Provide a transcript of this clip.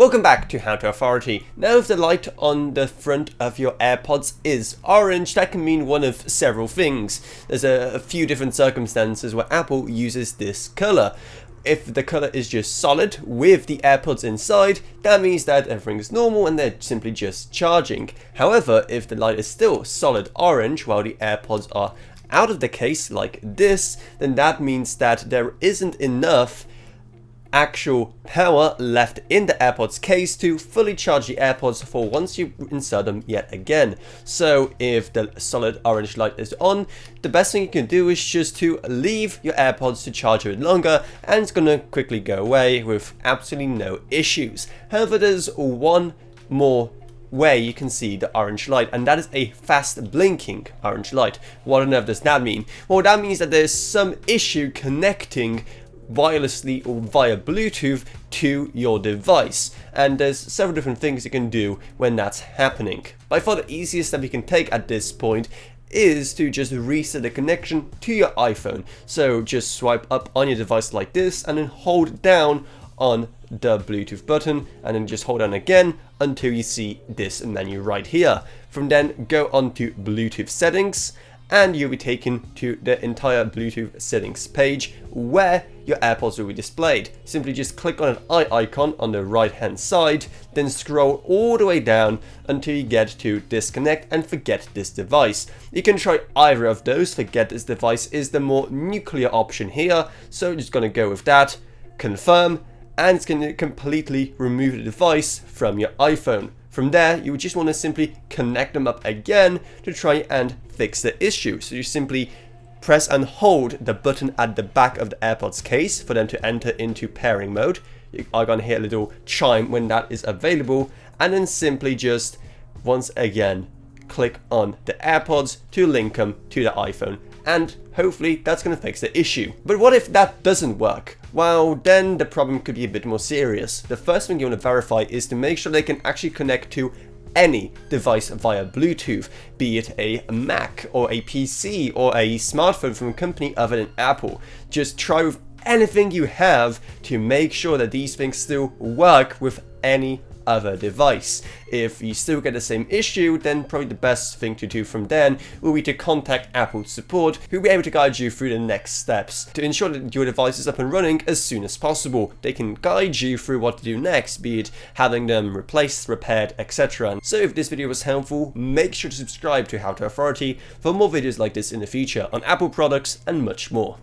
Welcome back to How to Authority. Now if the light on the front of your AirPods is orange, that can mean one of several things. There's a few different circumstances where Apple uses this colour. If the colour is just solid with the AirPods inside, that means that everything is normal and they're simply just charging. However, if the light is still solid orange while the AirPods are out of the case like this, then that means that there isn't enough actual power left in the AirPods case to fully charge the AirPods for once you insert them yet again. So if the solid orange light is on, the best thing you can do is just to leave your AirPods to charge a bit longer, and it's gonna quickly go away with absolutely no issues. However, there's one more way you can see the orange light, and that is a fast blinking orange light. What on earth does that mean? Well, that means that there's some issue connecting wirelessly or via Bluetooth to your device, and there's several different things you can do when that's happening. By far the easiest step you can take at this point is to just reset the connection to your iPhone. So just swipe up on your device like this and then hold down on the Bluetooth button, and then just hold on again until you see this menu right here. From then go on to Bluetooth settings, and you'll be taken to the entire Bluetooth settings page where your AirPods will be displayed. Simply just click on an eye icon on the right hand side, then scroll all the way down until you get to disconnect and forget this device. You can try either of those. Forget this device is the more nuclear option here, so just gonna go with that, confirm, and it's going to completely remove the device from your iPhone. From there, you would just want to simply connect them up again to try and fix the issue. So you simply press and hold the button at the back of the AirPods case for them to enter into pairing mode. You are going to hear a little chime when that is available, and then simply just once again click on the AirPods to link them to the iPhone, and hopefully that's going to fix the issue. But what if that doesn't work? Well, then the problem could be a bit more serious. The first thing you want to verify is to make sure they can actually connect to any device via Bluetooth, be it a Mac or a PC or a smartphone from a company other than Apple. Just try with anything you have to make sure that these things still work with any other device. If you still get the same issue, then probably the best thing to do from then will be to contact Apple support, who will be able to guide you through the next steps to ensure that your device is up and running as soon as possible. They can guide you through what to do next, be it having them replaced, repaired, etc. So if this video was helpful, make sure to subscribe to How to Authority for more videos like this in the future on Apple products and much more.